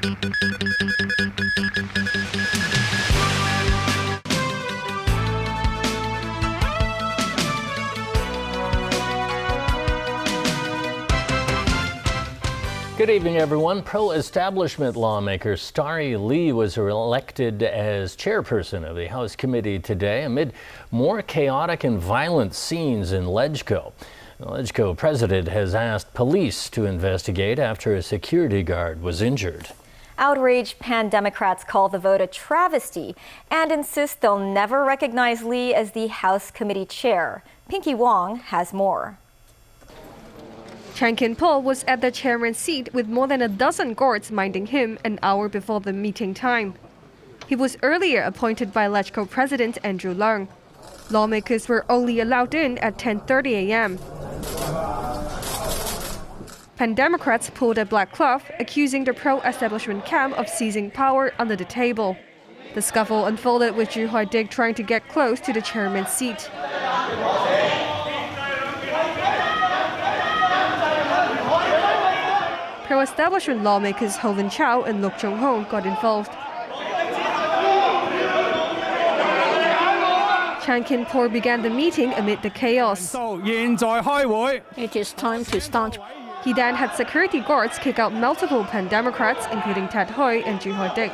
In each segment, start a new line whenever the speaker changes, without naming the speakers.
Good evening, everyone. Pro-establishment lawmaker Starry Lee was elected as chairperson of the House committee today amid more chaotic and violent scenes in LegCo. The LegCo president has asked police to investigate after a security guard was injured.
Outraged pan-Democrats call the vote a travesty and insist they'll never recognize Lee as the House committee chair. Pinky Wong has more.
Chan Kin-po was at the chairman's seat with more than a dozen guards minding him an hour before the meeting time. He was earlier appointed by LegCo President Andrew Leung. Lawmakers were only allowed in at 10:30 a.m. Pan-Democrats pulled a black cloth, accusing the pro-establishment camp of seizing power under the table. The scuffle unfolded with Ju Hoi-dik trying to get close to the chairman's seat. Pro-establishment lawmakers Ho Lin Chow and Luk Jong-ho got involved. Chan Kin-po began the meeting amid the chaos.
It is time to start.
He then had security guards kick out multiple pan-Democrats, including Tat Hui and Ju Hoi-dik.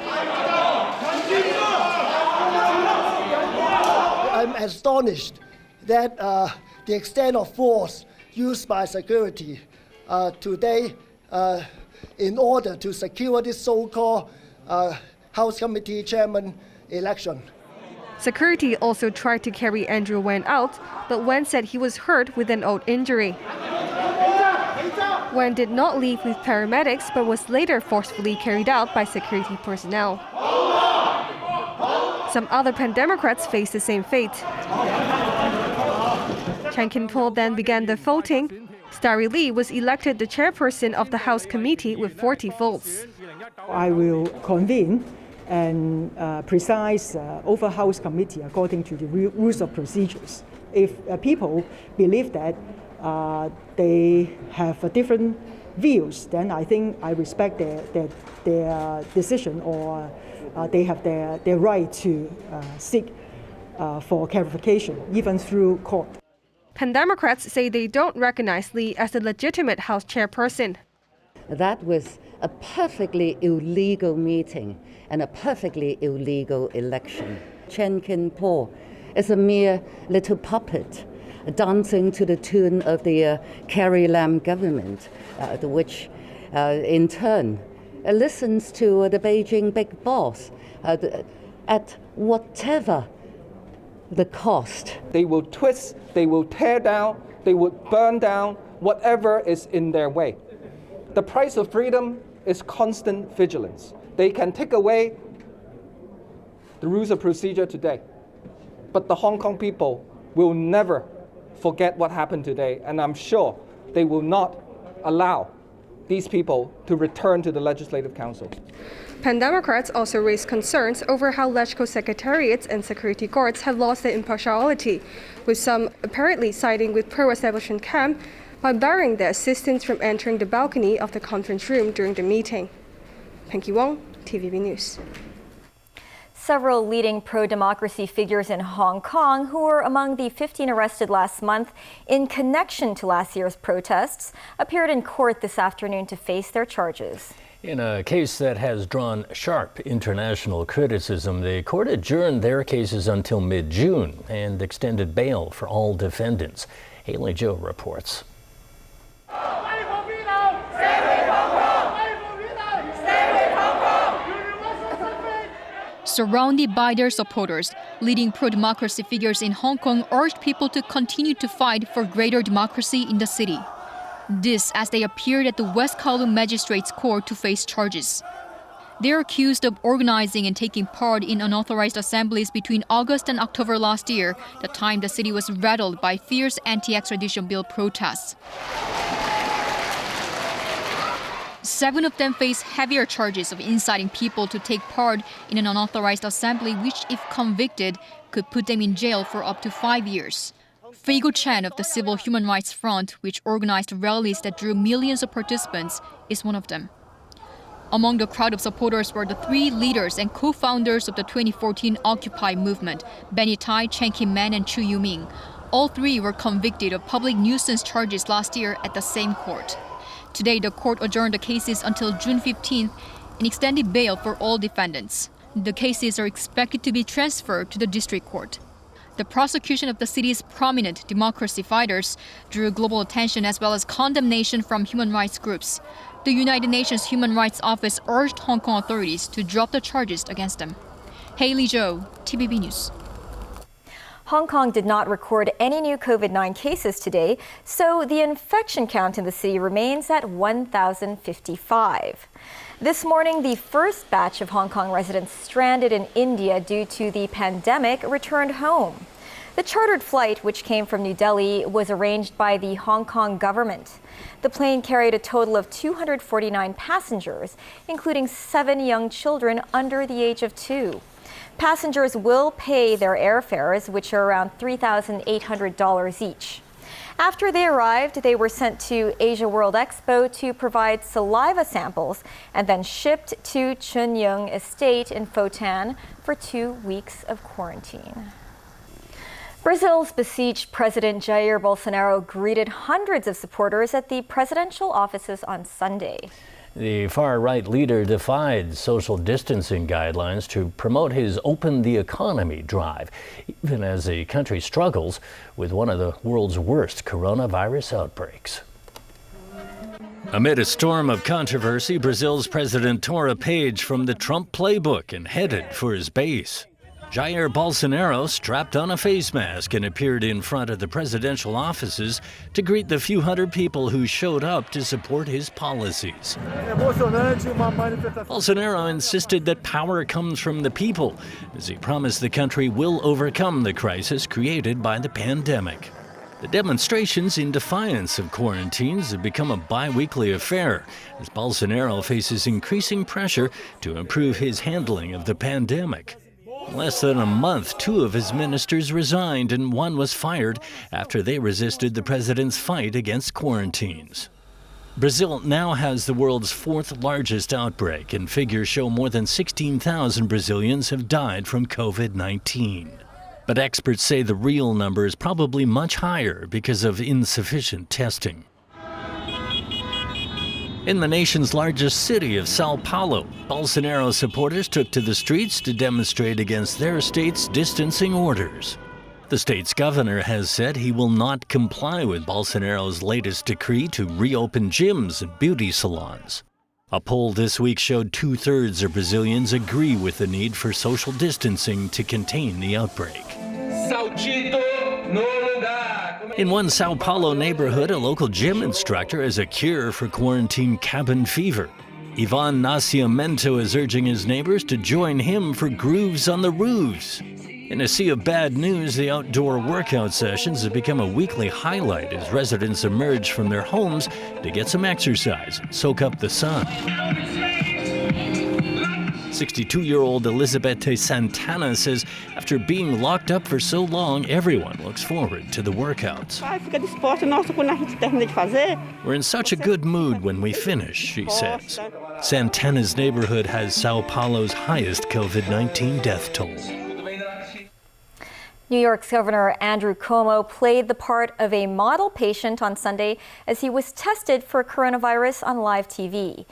I'm astonished that the extent of force used by security today in order to secure this so-called House Committee Chairman election.
Security also tried to carry Andrew Wen out, but Wen said he was hurt with an old injury. Wen did not leave with paramedics, but was later forcefully carried out by security personnel. Some other pan-Democrats faced the same fate. Chan Kin-po then began the voting. Starry Lee was elected the chairperson of the House committee with 40 votes.
I will convene and preside over House committee according to the rules of procedures. If people believe that they have different views, then I think I respect their decision, or they have their right to seek for clarification, even through court.
Pan-Democrats say they don't recognize Lee as the legitimate House chairperson.
That was a perfectly illegal meeting and a perfectly illegal election. Chan Kin-po is a mere little puppet dancing to the tune of the Carrie Lam government, which in turn listens to the Beijing big boss at whatever the cost.
They will twist, they will tear down, they will burn down whatever is in their way. The price of freedom is constant vigilance. They can take away the rules of procedure today, but the Hong Kong people will never forget what happened today, and I'm sure they will not allow these people to return to the Legislative Council.
Pan-Democrats also raised concerns over how LegCo secretariats and security guards have lost their impartiality, with some apparently siding with pro-establishment camp by barring their assistants from entering the balcony of the conference room during the meeting. Pinky Wong, TVB News.
Several leading pro-democracy figures in Hong Kong who were among the 15 arrested last month in connection to last year's protests appeared in court this afternoon to face their charges.
In a case that has drawn sharp international criticism, the court adjourned their cases until mid-June and extended bail for all defendants. Haley Joe reports.
Surrounded by their supporters, leading pro-democracy figures in Hong Kong urged people to continue to fight for greater democracy in the city. This as they appeared at the West Kowloon Magistrates Court to face charges. They are accused of organizing and taking part in unauthorized assemblies between August and October last year, the time the city was rattled by fierce anti-extradition bill protests. 7 of them face heavier charges of inciting people to take part in an unauthorized assembly, which, if convicted, could put them in jail for up to 5 years. Fei Guo-chen of the Civil Human Rights Front, which organized rallies that drew millions of participants, is one of them. Among the crowd of supporters were the three leaders and co-founders of the 2014 Occupy movement, Benny Tai, Chen Kim-man, and Chu Yu-ming. All three were convicted of public nuisance charges last year at the same court. Today, the court adjourned the cases until June 15th and extended bail for all defendants. The cases are expected to be transferred to the district court. The prosecution of the city's prominent democracy fighters drew global attention as well as condemnation from human rights groups. The United Nations Human Rights Office urged Hong Kong authorities to drop the charges against them. Haley Zhou, TVB News.
Hong Kong did not record any new COVID-19 cases today, so the infection count in the city remains at 1,055. This morning, the first batch of Hong Kong residents stranded in India due to the pandemic returned home. The chartered flight, which came from New Delhi, was arranged by the Hong Kong government. The plane carried a total of 249 passengers, including 7 young children under the age of 2. Passengers will pay their airfares, which are around $3,800 each. After they arrived, they were sent to Asia World Expo to provide saliva samples and then shipped to Chun Yung Estate in Fo-Tan for 2 weeks of quarantine. Brazil's besieged President Jair Bolsonaro greeted hundreds of supporters at the presidential offices on Sunday.
The far-right leader defied social distancing guidelines to promote his Open the Economy drive, even as the country struggles with one of the world's worst coronavirus outbreaks. Amid a storm of controversy, Brazil's President tore a page from the Trump playbook and headed for his base. Jair Bolsonaro strapped on a face mask and appeared in front of the presidential offices to greet the few hundred people who showed up to support his policies. Bolsonaro insisted that power comes from the people, as he promised the country will overcome the crisis created by the pandemic. The demonstrations in defiance of quarantines have become a bi-weekly affair, as Bolsonaro faces increasing pressure to improve his handling of the pandemic. In less than a month, 2 of his ministers resigned and 1 was fired after they resisted the president's fight against quarantines. Brazil now has the world's 4th largest outbreak, and figures show more than 16,000 Brazilians have died from COVID-19. But experts say the real number is probably much higher because of insufficient testing. In the nation's largest city of Sao Paulo, Bolsonaro supporters took to the streets to demonstrate against their state's distancing orders. The state's governor has said he will not comply with Bolsonaro's latest decree to reopen gyms and beauty salons. A poll this week showed 2/3 of Brazilians agree with the need for social distancing to contain the outbreak. In one Sao Paulo neighborhood, a local gym instructor has a cure for quarantine cabin fever. Ivan Nascimento is urging his neighbors to join him for grooves on the roofs. In a sea of bad news, the outdoor workout sessions have become a weekly highlight as residents emerge from their homes to get some exercise and soak up the sun. 62-year-old Elizabeth Santana says after being locked up for so long, everyone looks forward to the workouts. We're in such a good mood when we finish, she says. Santana's neighborhood has Sao Paulo's highest COVID-19 death toll.
New York's Governor Andrew Cuomo played the part of a model patient on Sunday as he was tested for coronavirus on live TV.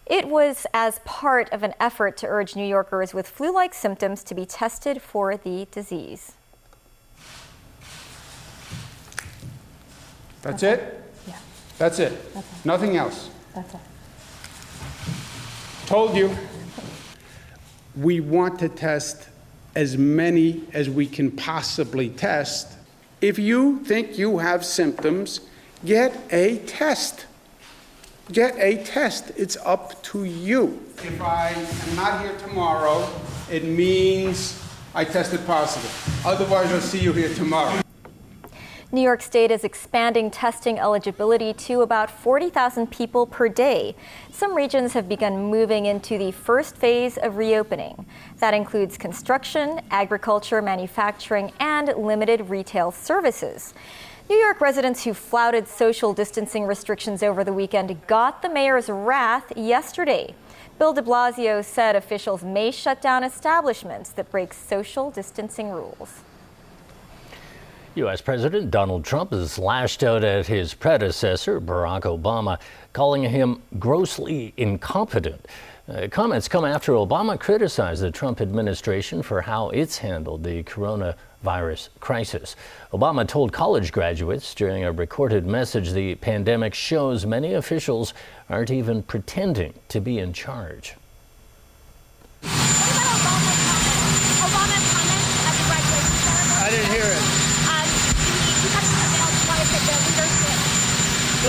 It was as part of an effort to urge New Yorkers with flu-like symptoms to be tested for the disease.
That's it?
Yeah.
That's it?
That's it.
Nothing else?
That's it.
Told you. We want to test as many as we can possibly test. If you think you have symptoms, get a test. Get a test. It's up to you. If I am not here tomorrow, it means I tested positive. Otherwise, I'll see you here tomorrow.
New York State is expanding testing eligibility to about 40,000 people per day. Some regions have begun moving into the first phase of reopening. That includes construction, agriculture, manufacturing, and limited retail services. New York residents who flouted social distancing restrictions over the weekend got the mayor's wrath yesterday. Bill de Blasio said officials may shut down establishments that break social distancing rules.
U.S. President Donald Trump has lashed out at his predecessor, Barack Obama, calling him grossly incompetent. Comments come after Obama criticized the Trump administration for how it's handled the coronavirus crisis. Obama told college graduates during a recorded message the pandemic shows many officials aren't even pretending to be in charge.
Obama's comment at the graduation ceremony?
I didn't hear it.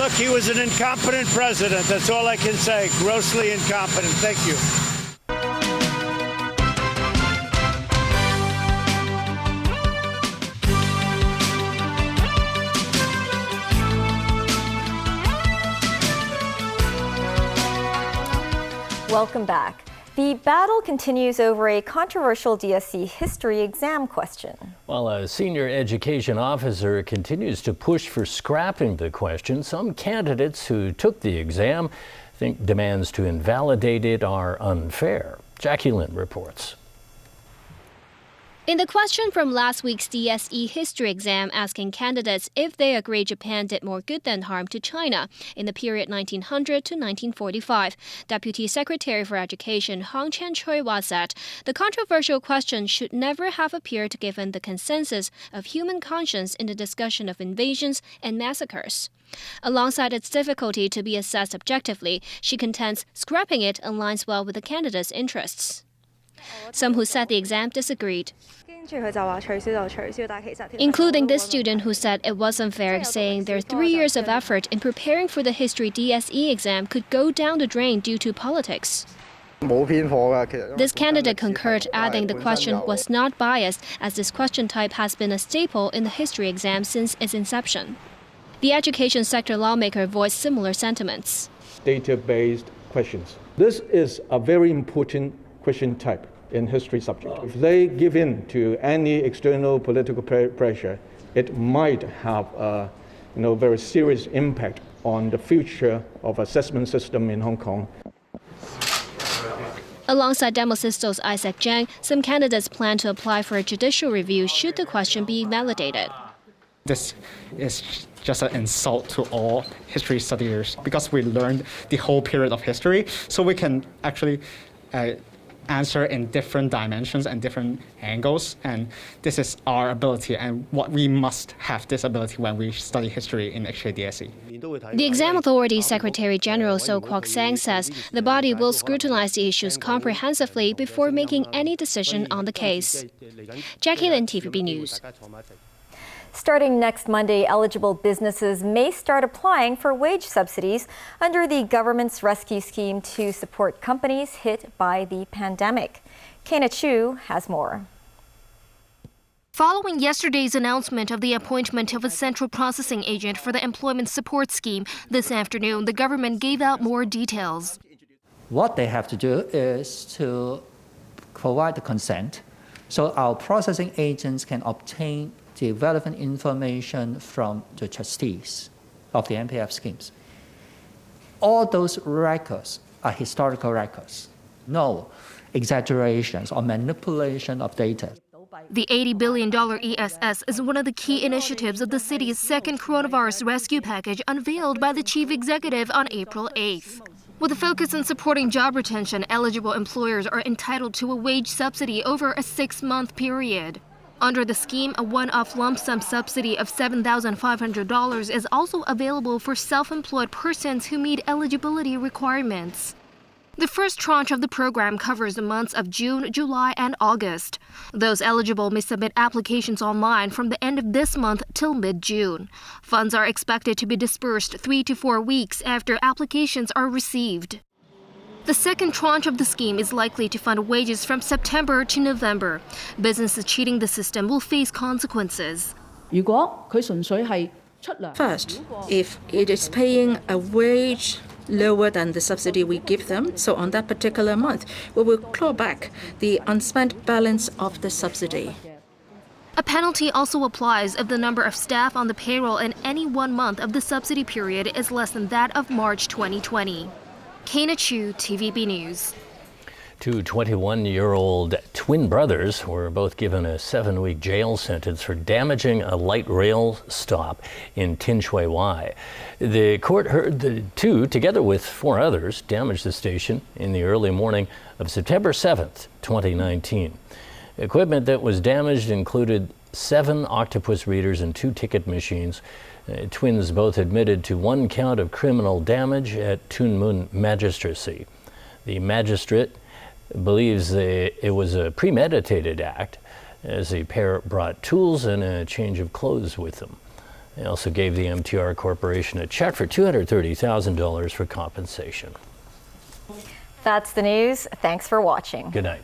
Look, he was an incompetent president. That's all I can say. Grossly incompetent. Thank you.
Welcome back. The battle continues over a controversial DSE history exam question.
While a senior education officer continues to push for scrapping the question, some candidates who took the exam think demands to invalidate it are unfair. Jackie Lynn reports.
In the question from last week's DSE history exam asking candidates if they agree Japan did more good than harm to China in the period 1900 to 1945, Deputy Secretary for Education Hong Chen-choi said the controversial question should never have appeared given the consensus of human conscience in the discussion of invasions and massacres. Alongside its difficulty to be assessed objectively, she contends scrapping it aligns well with the candidates' interests. Some who sat the exam disagreed, including this student who said it was unfair, saying their 3 years of effort in preparing for the history DSE exam could go down the drain due to politics. This candidate concurred, adding the question was not biased, as this question type has been a staple in the history exam since its inception. The education sector lawmaker voiced similar sentiments.
Data-based questions. This is a very important question type in history subject. If they give in to any external political pressure, it might have a very serious impact on the future of assessment system in Hong Kong.
Alongside Demosisto's Isaac Zhang, some candidates plan to apply for a judicial review should the question be invalidated.
This is just an insult to all history studiers because we learned the whole period of history, so we can actually answer in different dimensions and different angles, and this is our ability and what we must have this ability when we study history in HKDSE.
The Exam Authority Secretary General So Kwok-sang says the body will scrutinize the issues comprehensively before making any decision on the case. Jackie Lin, TVB News.
Starting next Monday, eligible businesses may start applying for wage subsidies under the government's rescue scheme to support companies hit by the pandemic. Kana Chu has more.
Following yesterday's announcement of the appointment of a central processing agent for the employment support scheme, this afternoon the government gave out more details.
What they have to do is to provide the consent so our processing agents can obtain the relevant information from the trustees of the MPF schemes. All those records are historical records. No exaggerations or manipulation of data.
The $80 billion ESS is one of the key initiatives of the city's second coronavirus rescue package unveiled by the chief executive on April 8th. With a focus on supporting job retention, eligible employers are entitled to a wage subsidy over a 6-month period. Under the scheme, a one-off lump sum subsidy of $7,500 is also available for self-employed persons who meet eligibility requirements. The first tranche of the program covers the months of June, July, and August. Those eligible may submit applications online from the end of this month till mid-June. Funds are expected to be disbursed 3 to 4 weeks after applications are received. The second tranche of the scheme is likely to fund wages from September to November. Businesses cheating the system will face consequences.
First, if it is paying a wage lower than the subsidy we give them, so on that particular month, we will claw back the unspent balance of the subsidy.
A penalty also applies if the number of staff on the payroll in any 1 month of the subsidy period is less than that of March 2020. Kena Chu, TVB News.
Two 21-year-old twin brothers were both given a 7-week jail sentence for damaging a light rail stop in Tin Shui Wai. The court heard the two, together with 4 others, damage the station in the early morning of September 7th, 2019. Equipment that was damaged included 7 octopus readers and 2 ticket machines. Twins both admitted to 1 count of criminal damage at Tuen Mun Magistracy. The magistrate believes it was a premeditated act, as the pair brought tools and a change of clothes with them. They also gave the MTR Corporation a check for $230,000 for compensation.
That's the news. Thanks for watching.
Good night.